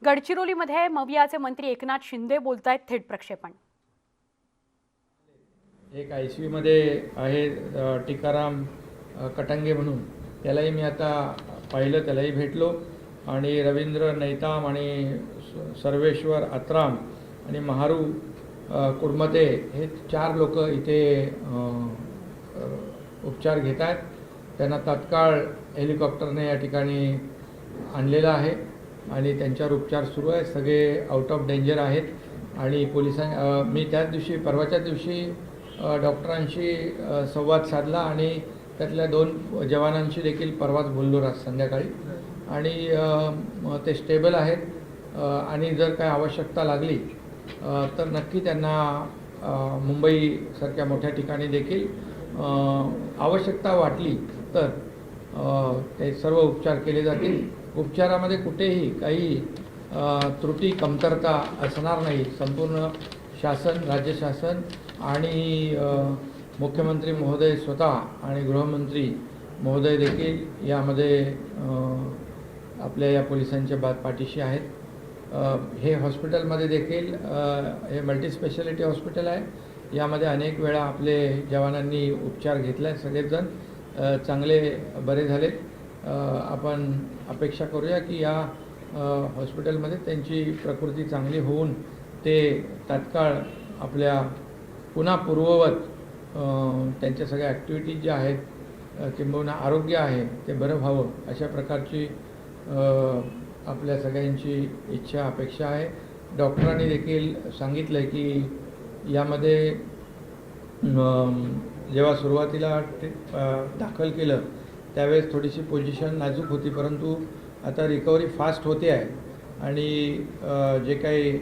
गडचिरोलीमध्ये मवियाचे मंत्री एकनाथ शिंदे बोलतायत थेट प्रक्षेपण। एक ICU मध्ये आहे टिकाराम कटंगे म्हणून, त्यालाही मी आता पाहिलं, त्यालाही भेटलो आणि रवींद्र नैताम आणि सर्वेश्वर अत्राम आणि महारू कुडमते हे 4 लोक इथे उपचार घेत आहेत। त्यांना तात्काळ हेलिकॉप्टरने या ठिकाणी आणलेलं आहे आणि त्यांच्यावर उपचार सुरू आहे। सगळे आउट ऑफ डेंजर आहेत आणि मी त्याच दिवशी परवाच्या दिवशी डॉक्टरांशी संवाद साधला आणि त्यातल्या 2 जवानांशी देखील परवाच बोललो आज संध्याकाळी आणि ते स्टेबल आहेत आणि जर काय आवश्यकता लागली तर नक्की त्यांना मुंबईसारख्या मोठ्या ठिकाणी देखील आवश्यकता वाटली तर ते सर्व उपचार केले जातील। उपचारामध्ये कुठेही काही त्रुटी कमतरता असणार नाही। संपूर्ण शासन, राज्य शासन आणि मुख्यमंत्री महोदय स्वतः आणि गृहमंत्री महोदय देखील यामध्ये आपल्या या पोलिसांच्या पाठीशी आहेत। हे हॉस्पिटलमध्ये देखील हे मल्टीस्पेशालिटी हॉस्पिटल आहे। यामध्ये अनेक वेळा आपले जवानांनी उपचार घेतला आहे, सगळेच जण चांगले बरे झालेत। आपण अपेक्षा करूया की या हॉस्पिटलमध्ये त्यांची प्रकृती चांगली होऊन ते तात्काळ आपल्या पुन्हा पूर्ववत त्यांच्या सगळ्या ॲक्टिव्हिटीज ज्या आहेत किंबहुना आरोग्य आहे ते बरं व्हावं अशा प्रकारची आपल्या सगळ्यांची इच्छा अपेक्षा आहे। डॉक्टरांनी देखील सांगितलं आहे की यामध्ये जेव्हा सुरुवातीला दाखल केलं त्यावेळेस थोडीशी पोझिशन नाजूक होती, परंतु आता रिकव्हरी फास्ट होते आहे आणि जे काही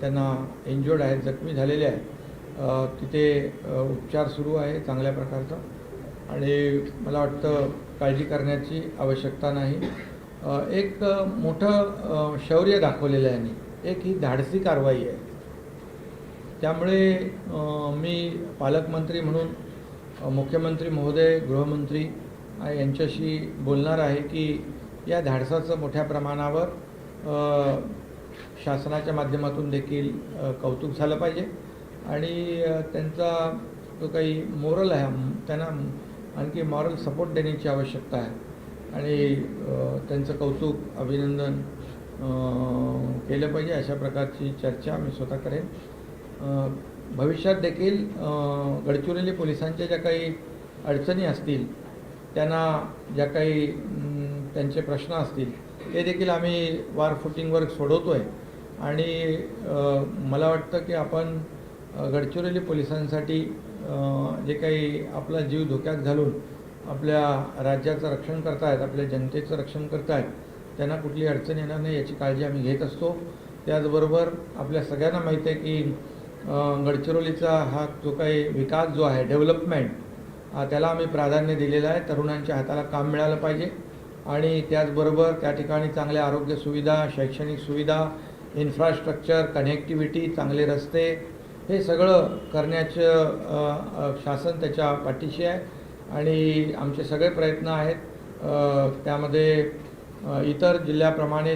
त्यांना इंजर्ड आहेत, जखमी झालेले आहेत, तिथे उपचार सुरू आहे चांगल्या प्रकारचा आणि मला वाटतं काळजी करण्याची आवश्यकता नाही। एक मोठं शौर्य दाखवलेलं आहे यांनी, एक ही धाडसी कारवाई आहे। त्यामुळे मी पालकमंत्री म्हणून मुख्यमंत्री महोदय, गृहमंत्री यांच्याशी बोलणार आहे की या धाडसाचं मोठ्या प्रमाणावर शासनाच्या माध्यमातून देखील कौतुक झालं पाहिजे आणि त्यांचा जो काही मोरल आहे त्यांना आणखी मॉरल सपोर्ट देण्याची आवश्यकता आहे आणि त्यांचं कौतुक, अभिनंदन केलं पाहिजे। अशा प्रकारची चर्चा मी स्वतः करेन। भविष्यात देखील गडचिरोली पोलिसांच्या ज्या काही अडचणी असतील, त्यांना ज्या काही त्यांचे प्रश्न असतील ते देखील आम्ही वार फुटिंगवर सोडवतो आहे आणि मला वाटतं की आपण गडचिरोली पोलिसांसाठी जे काही आपला जीव धोक्यात घालून आपल्या राज्याचं रक्षण करतायत, आपल्या जनतेचं रक्षण करतायत, त्यांना कुठली अडचण येणार नाही याची काळजी आम्ही घेत असतो। त्याचबरोबर आपल्या सगळ्यांना माहीत आहे की गडचिरोलीचा हा जो काही विकास जो आहे, डेव्हलपमेंट, त्याला आम्ही प्राधान्य दिलेलं आहे। तरुणांच्या हाताला काम मिळालं पाहिजे आणि त्याचबरोबर त्या ठिकाणी चांगल्या आरोग्य सुविधा, शैक्षणिक सुविधा, इन्फ्रास्ट्रक्चर, कनेक्टिव्हिटी, चांगले रस्ते, हे सगळं करण्याचं शासन त्याच्या पाठीशी आहे आणि आमचे सगळे प्रयत्न आहेत। त्यामध्ये इतर जिल्ह्याप्रमाणे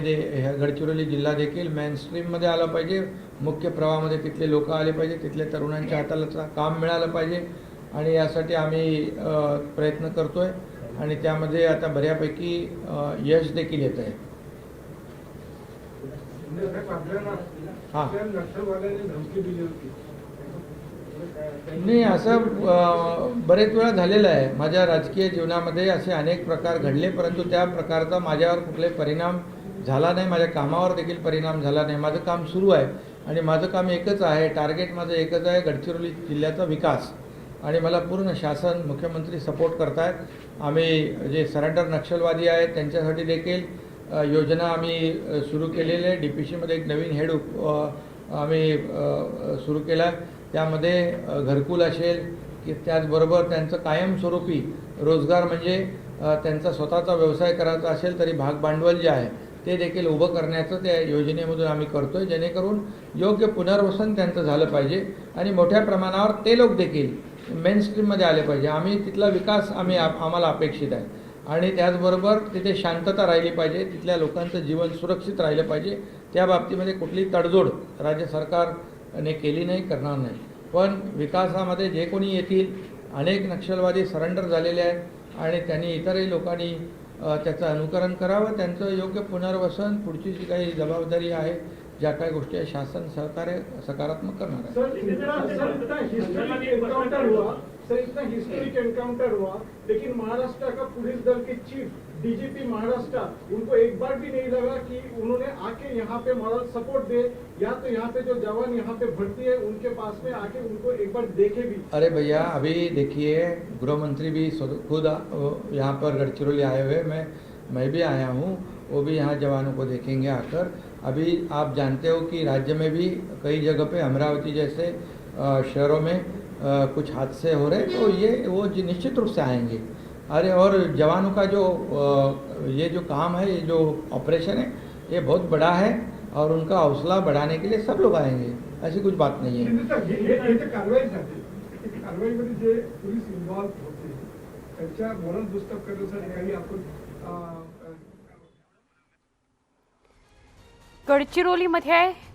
गडचिरोली जिल्हा देखील मेनस्ट्रीममध्ये आला पाहिजे, मुख्य प्रवाहामध्ये तिथले लोक आले पाहिजे, तिथल्या तरुणांच्या हाताला काम मिळालं पाहिजे आणि यासाठी आम्ही प्रयत्न करतो आहे आणि त्यामध्ये आता बऱ्यापैकी यश देखील येत आहे। हां, नाही, असं बरेच वेळा झालेलं आहे माझ्या राजकीय जीवनामध्ये। असे अनेक प्रकार घडले, परंतु त्या प्रकारचा माझ्यावर कुठलाही परिणाम झाला नाही, माझ्या कामावर देखील परिणाम झाला नाही। माझं काम सुरू आहे आणि माझं काम एकच आहे, टार्गेट माझं एकच आहे, गडचिरोली जिल्ह्याचा विकास आणि मला पूर्ण शासन, मुख्यमंत्री सपोर्ट करतायत। आम्ही जे सरेंडर नक्षलवादी आहेत त्यांच्यासाठी देखील योजना आम्ही सुरू केलेली आहे। DPCमध्ये एक नवीन हेड आम्ही सुरू केला आहे, त्यामध्ये घरकुल असेल की त्याचबरोबर त्यांचं कायमस्वरूपी रोजगार म्हणजे त्यांचा स्वतःचा व्यवसाय करायचा असेल तरी भाग भांडवल जे आहे ते देखील उभं करण्याचं त्या योजनेमधून आम्ही करतो आहे, जेणेकरून योग्य पुनर्वसन त्यांचं झालं पाहिजे आणि मोठ्या प्रमाणावर ते लोक देखील मेन स्ट्रीममध्ये आले पाहिजे। आम्ही तिथला विकास आम्हाला अपेक्षित आहे आणि त्याचबरोबर तिथे शांतता राहिली पाहिजे, तिथल्या लोकांचं जीवन सुरक्षित राहिलं पाहिजे. त्या बाबतीमध्ये कुठली तडजोड राज्य सरकारने केली नाही, करणार नाही. पण विकासामध्ये जे कोणी येतील, अनेक नक्षलवादी सरेंडर झालेले आहेत आणि त्यांनी इतरही लोकांनी त्याचं अनुकरण करावं. त्यांचं योग्य पुनर्वसन, पुढची जी काही जबाबदारी आहे, ज्या काही गोष्टी आहे, शासन सहकार्य सकारात्मक करणार आहे. सर इतना हिस्टोरिक एनकाउंटर हुआ, लेकिन महाराष्ट्र का पुलिस दल के चीफ डीजीपी महाराष्ट्र, उनको एक बार भी नहीं लगा कि उन्होंने आके यहाँ पे मॉरल सपोर्ट दे, या तो यहाँ पे जो जवान यहाँ पे भर्ती है उनके पास में आके उनको एक बार देखे भी. अरे भैया, अभी देखिए गृह मंत्री भी खुद यहाँ पर गढ़चिरौली आए हुए, मैं भी आया हूँ, वो भी यहाँ जवानों को देखेंगे आकर. अभी आप जानते हो कि राज्य में भी कई जगह पे अमरावती जैसे शहरों में कुछ हादसे हो रहे, तो ये वो निश्चित रूप से आएंगे. अरे और जवानों का जो ये जो काम है, ये जो ऑपरेशन है, ये बहुत बड़ा है और उनका हौसला बढ़ाने के लिए सब लोग आएंगे. ऐसी कुछ बात नहीं है. कारवाईमध्ये जे पोलीस इन्व्हॉल्व होते त्यांच्या मॉरल बुस्टअप करण्यासाठी काही आपण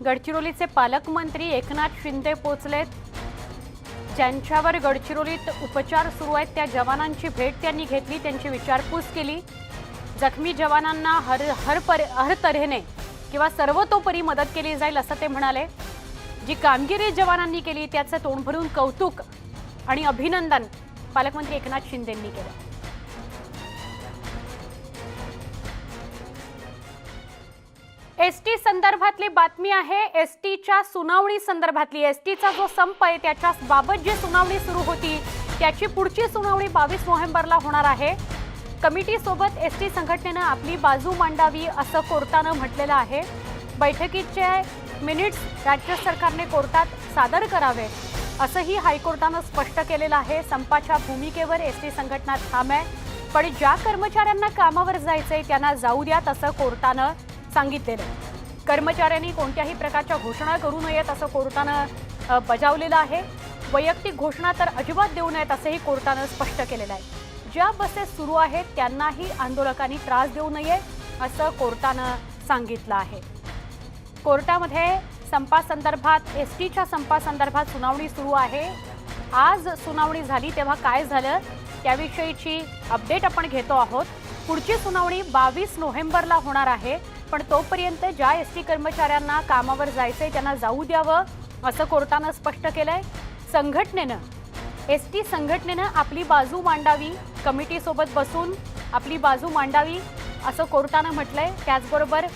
गडचिरोलीचे पालकमंत्री एकनाथ शिंदे पोचलेत. ज्यांच्यावर गडचिरोलीत उपचार सुरू आहेत त्या जवानांची भेट त्यांनी घेतली, त्यांची विचारपूस केली. जखमी जवानांना हर तऱ्हेने किंवा सर्वतोपरी मदत केली जाईल असं ते म्हणाले. जी कामगिरी जवानांनी केली त्याचं तोंड भरून कौतुक आणि अभिनंदन पालकमंत्री एकनाथ शिंदेंनी केलं. एसटी संदर्भातली बातमी आहे. एसटीच्या सुनावणी संदर्भातली, एसटीचा जो संप आहे त्याच्या बाबत जी सुनावणी सुरू होती त्याची पुढची सुनावणी 22 नोव्हेंबरला होणार आहे. कमिटी सोबत एसटी संघटनेनं आपली बाजू मांडावी असं कोर्टानं म्हटलेलं आहे. बैठकीचे मिनिट्स राज्य सरकारने कोर्टात सादर करावे असंही हायकोर्टानं स्पष्ट केलेलं आहे. संपाच्या भूमिकेवर एसटी संघटना ठाम आहे, पण ज्या कर्मचाऱ्यांना कामावर जायचंय त्यांना जाऊ द्यात असं कोर्टानं सांगितलेलं. कर्मचाऱ्यांनी कोणत्याही प्रकारच्या घोषणा करू नयेत असं कोर्टानं बजावलेलं आहे. वैयक्तिक घोषणा तर अजिबात देऊ नयेत असंही कोर्टानं स्पष्ट केलेलं आहे. ज्या बसेस सुरू आहेत त्यांनाही आंदोलकांनी त्रास देऊ नये असं कोर्टानं सांगितलं आहे. कोर्टामध्ये संपासंदर्भात, एसटीच्या संपासंदर्भात सुनावणी सुरू आहे. आज सुनावणी झाली तेव्हा काय झालं त्याविषयीची अपडेट आपण घेतो आहोत. पुढची सुनावणी 22 नोव्हेंबरला होणार आहे, पण तोपर्यंत ज्या एसटी कर्मचाऱ्यांना कामावर जायचंय त्यांना जाऊ द्यावं असं कोर्टानं स्पष्ट केलंय. एसटी संघटनेनं आपली बाजू मांडावी, कमिटीसोबत बसून आपली बाजू मांडावी असं कोर्टानं म्हटलंय. त्याचबरोबर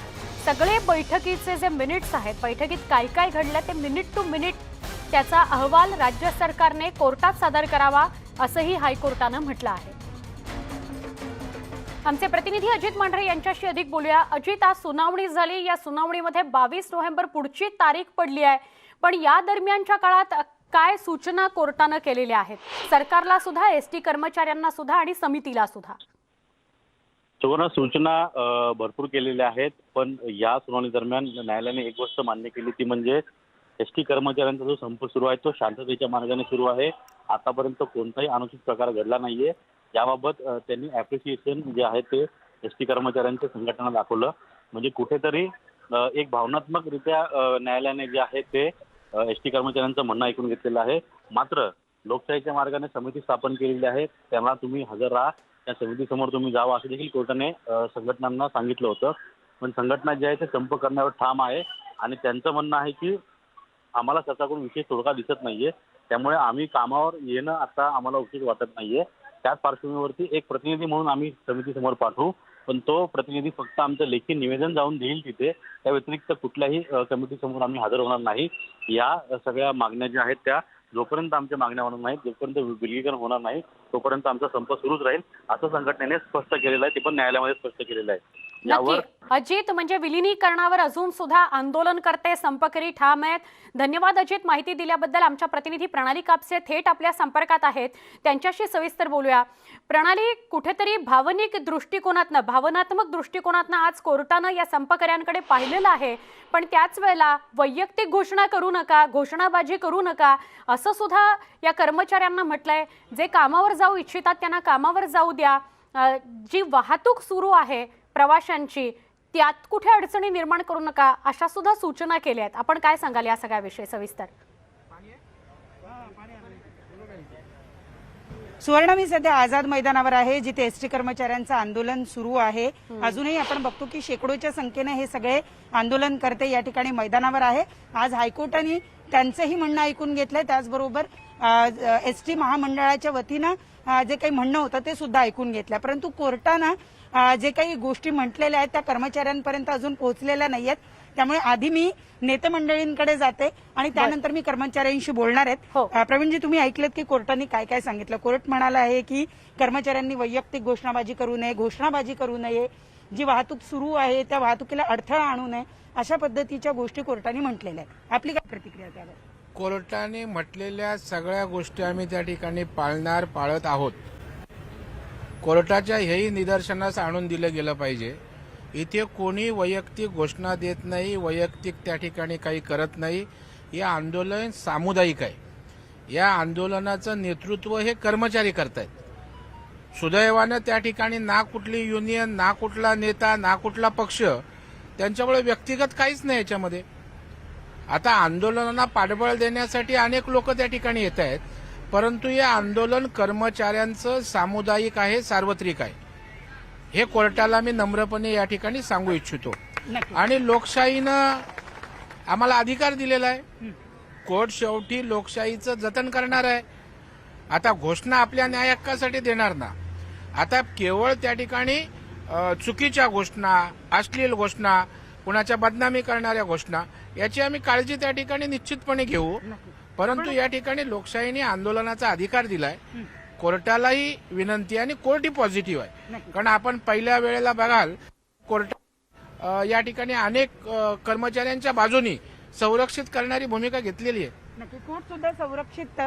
सगळे बैठकीचे जे मिनिट्स आहेत, बैठकीत काय काय घडलं ते मिनिट टू मिनिट त्याचा अहवाल राज्य सरकारने कोर्टात सादर करावा असंही हायकोर्टानं म्हटलं आहे. आमचे प्रतिनिधी अजित मांढरे यांच्याशी अधिक बोलूया. अजित, आज सुनावणी झाली, या सुनावणीमध्ये 22 नोव्हेंबर पुढची तारीख पडली आहे, पण या दरम्यानच्या काळात काय सूचना कोर्टानं केलेल्या आहेत सरकारला सुद्धा, एसटी कर्मचाऱ्यांना सुद्धा आणि समितीला सुद्धा? सुवर्ण सूचना भरपूर केलेल्या आहेत, पण या सुनावणी दरम्यान न्यायालयाने एक गोष्ट मान्य केली, ती म्हणजे एसटी कर्मचाऱ्यांचा जो संप सुरू आहे तो शांततेच्या मार्गाने सुरू आहे. आतापर्यंत कोणताही अनुचित प्रकार घडला नाहीये. याबाबत त्यांनी ॲप्रिसिएशन जे आहे ते एसटी कर्मचाऱ्यांच्या संघटना दाखवलं. म्हणजे कुठेतरी एक भावनात्मकरित्या न्यायालयाने जे आहे ते एसटी कर्मचाऱ्यांचं म्हणणं ऐकून घेतलेलं आहे. मात्र लोकशाहीच्या मार्गाने समिती स्थापन केलेली आहे, त्यांना तुम्ही हजर राहा, त्या समितीसमोर तुम्ही जावं असं देखील कोर्टाने संघटनांना सांगितलं होतं. पण संघटना जे आहे ते संप करण्यावर ठाम आहे आणि त्यांचं म्हणणं आहे की आम्हाला त्याच्याकडून विशेष तोडगा दिसत नाहीये, त्यामुळे आम्ही कामावर येणं आता आम्हाला उचित वाटत नाहीये. त्याच पार्श्वभूमीवरती एक प्रतिनिधी म्हणून आम्ही समितीसमोर पाठवू, पण तो प्रतिनिधी फक्त आमचं लेखी निवेदन जाऊन देईल तिथे, त्या व्यतिरिक्त कुठल्याही कमिटीसमोर आम्ही हजर होणार नाही. या सगळ्या मागण्या ज्या आहेत त्या जोपर्यंत आमच्या मागण्या होणार नाहीत, जोपर्यंत विलगीकरण होणार नाही, तोपर्यंत आमचा संप सुरूच राहील असं संघटनेने स्पष्ट केलेलं आहे. ते पण न्यायालयामध्ये स्पष्ट केलेलं आहे. नक्की अजित, म्हणजे विलिनीकरणावर अजून सुद्धा आंदोलनकर्ते, संपकरी ठाम आहेत. धन्यवाद अजित, माहिती दिल्याबद्दल. आमच्या प्रतिनिधी प्रणाली कापसे थेट आपल्या संपर्कात आहेत, त्यांच्याशी सविस्तर बोलूया. प्रणाली, कुठेतरी भावनात्मक दृष्टिकोनातनं आज कोर्टानं या संपकऱ्यांकडे पाहिलेलं आहे, पण त्याच वेळेला वैयक्तिक घोषणा करू नका, घोषणाबाजी करू नका असं सुद्धा या कर्मचाऱ्यांना म्हटलंय. जे कामावर जाऊ इच्छितात त्यांना कामावर जाऊ द्या, जी वाहतूक सुरू आहे प्रवाशांची त्यात कुठे अडचणी निर्माण करू नका अशा सुद्धा सूचना केल्या आहेत. आपण काय सांगाल या सगळ्याविषयी सविस्तर? सुवर्ण, मी सध्या आझाद मैदानावर आहे जिथे एसटी कर्मचाऱ्यांचं आंदोलन सुरू आहे. अजूनही आपण बघतो की शेकडोच्या संख्येने हे सगळे आंदोलनकर्ते या ठिकाणी मैदानावर आहे. आज हायकोर्टाने त्यांचंही म्हणणं ऐकून घेतलंय, त्याचबरोबर एसटी महामंडळाच्या वतीनं जे काही म्हणणं होतं ते सुद्धा ऐकून घेतलं. परंतु कोर्टानं जे काही गोष्टी म्हटलेल्या आहेत त्या कर्मचाऱ्यांपर्यंत अजून पोहोचलेल्या नाहीयेत. त्यामुळे आधी मी नेते मंडळींकडे जाते आणि त्यानंतर मी कर्मचाऱ्यांशी बोलणार हो. आहेत. प्रवीणजी, तुम्ही ऐकलेत की कोर्टाने काय काय सांगितलं. कोर्ट म्हणाला आहे की कर्मचाऱ्यांनी वैयक्तिक घोषणाबाजी करू नये, घोषणाबाजी करू नये, जी वाहतूक सुरू आहे त्या वाहतुकीला अडथळा आणू नये, अशा पद्धतीच्या गोष्टी कोर्टाने म्हटलेल्या आहेत. आपली काय प्रतिक्रिया त्यावर? कोर्टाने म्हटलेल्या सगळ्या गोष्टी आम्ही त्या ठिकाणी पाळत आहोत. कोर्टाच्या हेही निदर्शनास आणून दिलं गेलं पाहिजे, इथे कोणी वैयक्तिक घोषणा देत नाही, वैयक्तिक त्या ठिकाणी काही करत नाही. हे आंदोलन सामुदायिक आहे. या आंदोलनाचं नेतृत्व हे कर्मचारी करतायत. सुदैवानं त्या ठिकाणी ना कुठली युनियन, ना कुठला नेता, ना कुठला पक्ष, त्यांच्यामुळे व्यक्तिगत काहीच नाही याच्यामध्ये. आता आंदोलनाला पाठबळ देण्यासाठी अनेक लोक त्या ठिकाणी येत आहेत, परंतु हे आंदोलन कर्मचाऱ्यांचं सामुदायिक आहे, सार्वत्रिक आहे. हे कोर्टाला मी नम्रपणे या ठिकाणी सांगू इच्छितो. आणि लोकशाहीनं आम्हाला अधिकार दिलेला आहे. कोर्ट शेवटी लोकशाहीचं जतन करणार आहे. आता घोषणा आपल्या न्याय हक्कासाठी देणार ना. आता केवळ त्या ठिकाणी चुकीच्या घोषणा, अश्लील घोषणा, कुणाच्या बदनामी करणाऱ्या घोषणा, याची आम्ही काळजी त्या ठिकाणी निश्चितपणे घेऊ. परंतु या ठिकाणी लोकशाहीने आंदोलनाचा अधिकार दिलाय. कोर्टालाही विनंती आहे आणि कोर्टही पॉझिटिव्ह आहे. कारण आपण पहिल्या वेळेला बघाल कोर्ट या ठिकाणी अनेक कर्मचाऱ्यांच्या बाजूनी संरक्षित करणारी भूमिका घेतलेली आहे. नक्की कोर्ट सुद्धा संरक्षित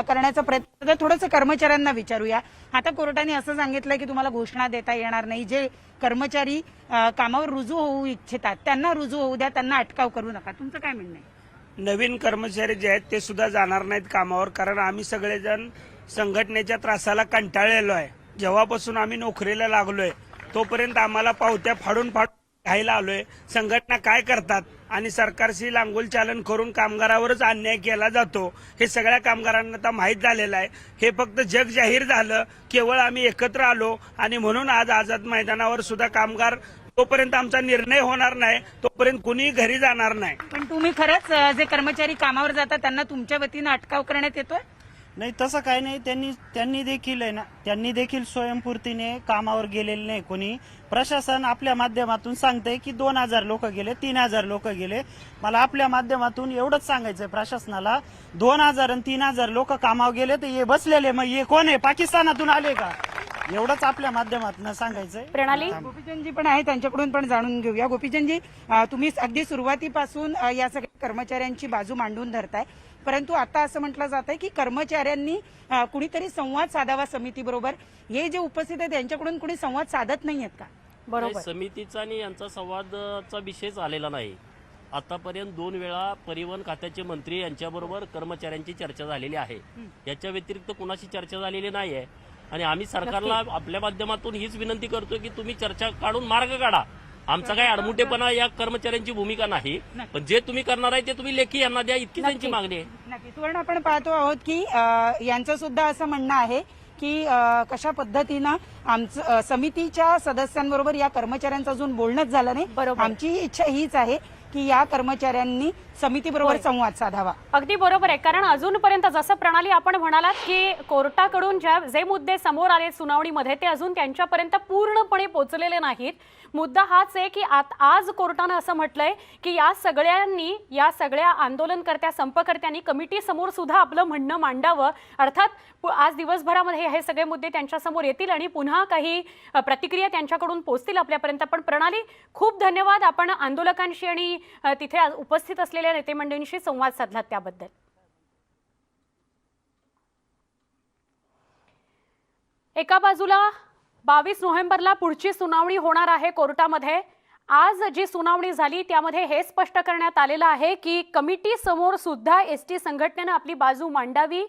करण्याचा प्रयत्न. थोडंसं कर्मचाऱ्यांना विचारूया. आता कोर्टाने असं सांगितलं की तुम्हाला घोषणा देता येणार नाही. जे कर्मचारी कामावर रुजू होऊ इच्छितात त्यांना रुजू होऊ द्या, त्यांना अटकाव करू नका. तुमचं काय म्हणणं आहे? नवीन कर्मचारी जे आहेत ते सुद्धा जाणार नाहीत कामावर, कारण आम्ही सगळेजण संघटनेच्या त्रासाला कंटाळलेलो आहे. जेव्हापासून आम्ही नोकरीला लागलोय तोपर्यंत आम्हाला पावत्या फाडून घ्यायला आलोय. संघटना काय करतात आणि सरकारशी लांगुल चालन करून कामगारावरच अन्याय केला जातो हे सगळ्या कामगारांना आता माहीत झालेलं आहे. हे फक्त जग जाहीर झालं, केवळ आम्ही एकत्र आलो आणि म्हणून आज आझाद मैदानावर सुद्धा कामगार, तोपर्यंत आमचा निर्णय होणार नाही तोपर्यंत कुणी घरी जाणार नाही. पण तुम्ही खरंच जे कर्मचारी कामावर जातात त्यांना तुमच्या वतीनं अटकाव करण्यात येतोय? नाही, तसं काही नाही. त्यांनी देखील आहे ना, त्यांनी देखील स्वयंपूर्तीने कामावर गेलेले नाही कोणी. प्रशासन आपल्या माध्यमातून सांगतंय की 2000 लोक गेले, 3000 लोक गेले. मला आपल्या माध्यमातून एवढंच सांगायचंय प्रशासनाला, 2000 आणि 3000 लोक कामावर गेले तर हे बसलेले मग हे कोण आहे? पाकिस्तानातून आले का? एवढंच आपल्या माध्यमातून सांगायचंय. प्रणाली, गोपीचंदजी पण आहे, त्यांच्याकडून पण जाणून घेऊया. गोपीचंदजी, तुम्ही अगदी सुरुवातीपासून या सगळ्या कर्मचाऱ्यांची बाजू मांडून धरताय, परंतु आता असं म्हटलं जात आहे की कर्मचाऱ्यांनी कुणीतरी संवाद साधावा समितीबरोबर. हे जे उपस्थित आहेत त्यांच्याकडून कुणी संवाद साधत नाहीयेत का? बरोबर. समितीचा आणि यांचा संवादाचा विषयच आलेला नाही. आतापर्यंत 2 वेळा परिवहन खात्याचे मंत्री यांच्याबरोबर कर्मचाऱ्यांची चर्चा झालेली आहे. याच्या व्यतिरिक्त कुणाशी चर्चा झालेली नाही आहे. आणि आम्ही सरकारला आपल्या माध्यमातून हीच विनंती करतोय की तुम्ही चर्चा काढून मार्ग काढा. आमचा काही अडमुटेपणा या कर्मचाऱ्यांची भूमिका नाही, पण जे तुम्ही करणार आहे ते तुम्ही लेखी यांना द्या, इतकी त्यांची मागणी आहे. नक्की. सुवर्ण, आपण पाहतो आहोत की यांचं सुद्धा असं म्हणणं आहे की कशा पद्धतीनं आमचं समितीच्या सदस्यांबरोबर या कर्मचाऱ्यांचं अजून बोलणंच झालं नाही. बरोबर. आमची इच्छा हीच आहे की या कर्मचाऱ्यांनी समितीबरोबर संवाद साधावा. अगदी बरोबर आहे. कारण अजूनपर्यंत जसं प्रणाली आपण म्हणालात की कोर्टाकडून जे मुद्दे समोर आले सुनावणीमध्ये ते अजून त्यांच्यापर्यंत पूर्णपणे पोहोचलेले नाहीत. मुद्दा हाच आहे की आज कोर्टानं असं म्हटलंय की या सगळ्या आंदोलनकर्त्या संपकर्त्यांनी कमिटी समोर सुद्धा आपलं म्हणणं मांडावं. अर्थात आज दिवसभरामध्ये हे सगळे मुद्दे त्यांच्या समोर येतील आणि पुन्हा काही प्रतिक्रिया त्यांच्याकडून पोहोचतील आपल्यापर्यंत. पण प्रणाली, खूप धन्यवाद. आपण आंदोलकांशी आणि तिथे उपस्थित असलेल्या नेते मंडळींशी संवाद साधलात त्याबद्दल. एका बाजूला 22 नोव्हेंबरला पुढची सुनावणी होणार आहे कोर्टामध्ये. आज जी सुनावणी झाली त्यामध्ये हे स्पष्ट करण्यात आलेलं आहे की कमिटी समोर सुद्धा एसटी संघटनेनं आपली बाजू मांडावी.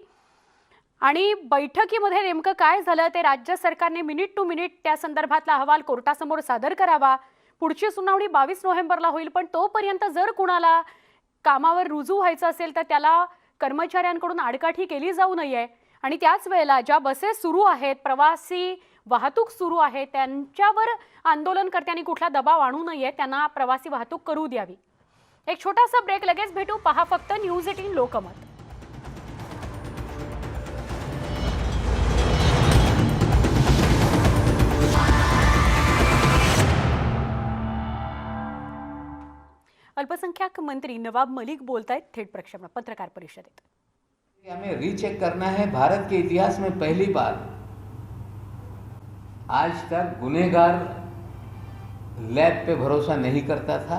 आणि बैठकीमध्ये नेमकं काय झालं ते राज्य सरकारने मिनिट टू मिनिट त्या संदर्भातला अहवाल कोर्टासमोर सादर करावा. पुढची सुनावणी 22 नोव्हेंबरला होईल, पण तोपर्यंत जर कुणाला कामावर रुजू व्हायचं असेल तर त्याला कर्मचाऱ्यांकडून आडकाठी केली जाऊ नये. आणि त्याच वेळेला ज्या बसेस सुरू आहेत, प्रवासी वाहतूक सुरू आहे, त्यांच्यावर आंदोलनकर्त्यांनी कुठला दबाव आणू नये, त्यांना प्रवासी वाहतूक करू द्यावी. एक छोटासा ब्रेक, लगेच भेटू. पहा फक्त न्यूज 18 लोकमत. अल्पसंख्याक मंत्री नवाब मलिक बोलतायत थेट प्रक्षेपण पत्रकार परिषदेत. हमें रीचेक करना है. भारत के इतिहास में पहली बार आज तक गुनहगार लैब पे भरोसा नहीं करता था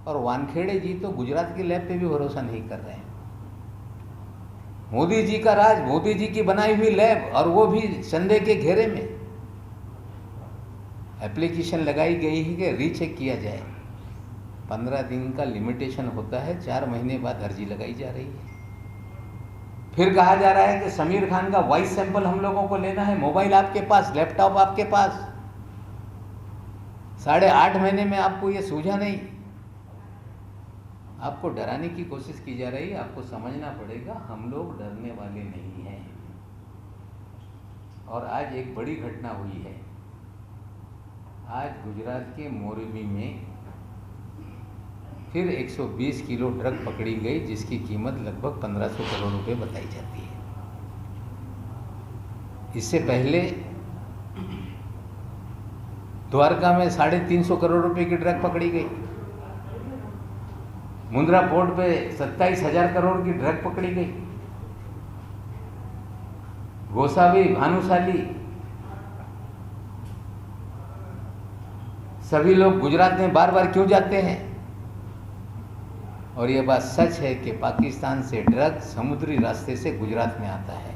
और वानखेड़े जी तो गुजरात के लैब पे भी भरोसा नहीं कर रहे हैं. मोदी जी का राज, मोदी जी की बनाई हुई लैब, और वो भी संदेह के घेरे में. एप्लीकेशन लगाई गई है कि रीचेक किया जाए. 15 दिन का लिमिटेशन होता है, 4 महीने बाद अर्जी लगाई जा रही है. फिर कहा जा रहा है कि समीर खान का वॉइस सैंपल हम लोगों को लेना है. मोबाइल आपके पास, लैपटॉप आपके पास, 8.5 महीने में आपको ये सूझा नहीं. आपको डराने की कोशिश की जा रही है. आपको समझना पड़ेगा हम लोग डरने वाले नहीं हैं. और आज एक बड़ी घटना हुई है. आज गुजरात के मोरबी में फिर 120 किलो ड्रग पकड़ी गई, जिसकी कीमत लगभग 1500 करोड़ रुपए बताई जाती है. इससे पहले द्वारका में 350 करोड़ रुपए की ड्रग पकड़ी गई. मुंद्रा पोर्ट पे 27,000 करोड़ की ड्रग पकड़ी गई. गोसावी, भानुशाली, सभी लोग गुजरात में बार बार क्यों जाते हैं? और ये बात सच है कि पाकिस्तान से ड्रग समुद्री रास्ते से गुजरात में आता है.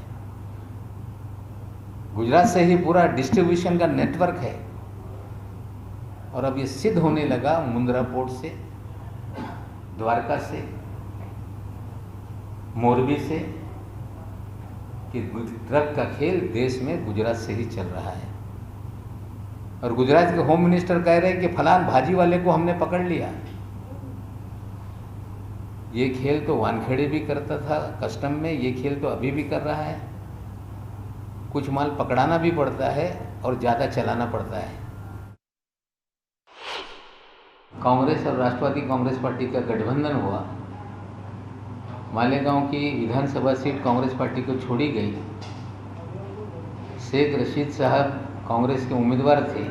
गुजरात से ही पूरा डिस्ट्रीब्यूशन का नेटवर्क है. और अब ये सिद्ध होने लगा मुंद्रा पोर्ट से, द्वारका से, मोरबी से, कि ड्रग का खेल देश में गुजरात से ही चल रहा है. और गुजरात के होम मिनिस्टर कह रहे हैं कि फलान भाजी वाले को हमने पकड़ लिया. ये खेल तो वानखेड़े भी करता था कस्टम में, ये खेल तो अभी भी कर रहा है. कुछ माल पकड़ाना भी पड़ता है और ज़्यादा चलाना पड़ता है. कांग्रेस और राष्ट्रवादी कांग्रेस पार्टी का गठबंधन हुआ. मालेगांव की विधानसभा सीट कांग्रेस पार्टी को छोड़ी गई. शेख रशीद साहब कांग्रेस के उम्मीदवार थे,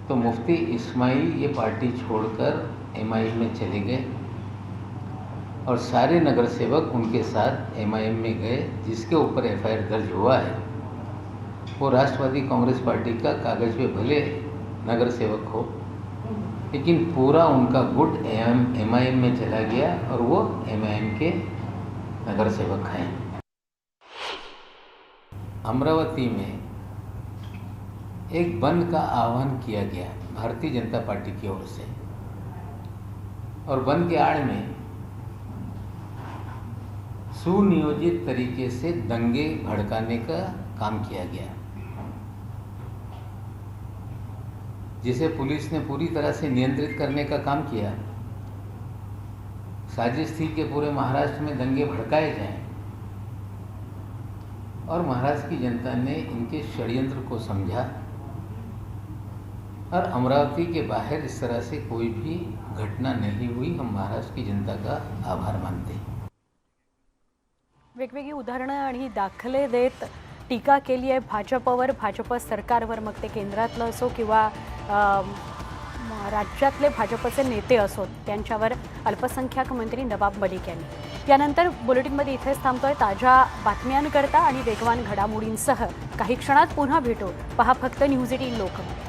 तो मुफ्ती इस्माइल ये पार्टी छोड़कर एमआईएम में चले गए और सारे नगर सेवक उनके साथ एमआईएम में गए. जिसके ऊपर एफआईआर दर्ज हुआ है वो राष्ट्रवादी कांग्रेस पार्टी का कागज पे भले नगर सेवक हो, लेकिन पूरा उनका गुट एमआईएम में चला गया और वो एमआईएम के नगर सेवक हैं. अमरावती में एक बंद का आह्वान किया गया भारतीय जनता पार्टी की ओर से, और बंद के आड़ में सुनियोजित तरीके से दंगे भड़काने का काम किया गया, जिसे पुलिस ने पूरी तरह से नियंत्रित करने का काम किया. साजिश थी कि पूरे महाराष्ट्र में दंगे भड़काए जाएं, और महाराष्ट्र की जनता ने इनके षड्यंत्र को समझा और अमरावती के बाहर इस तरह से कोई भी घटना नहीं हुई. हम महाराष्ट्र की जनता का आभार मानते हैं. वेगवेगळी उदाहरणं आणि दाखले देत टीका केली आहे भाजपवर, भाजप सरकारवर. मग ते केंद्रातलं असो किंवा राज्यातले भाजपचे नेते असोत, त्यांच्यावर अल्पसंख्याक मंत्री नवाब मलिक यांनी. यानंतर बुलेटिनमध्ये इथेच थांबतोय. ताज्या बातम्यांकरता आणि वेगवान घडामोडींसह काही क्षणात पुन्हा भेटू. पहा फक्त न्यूज 18 लोकमत.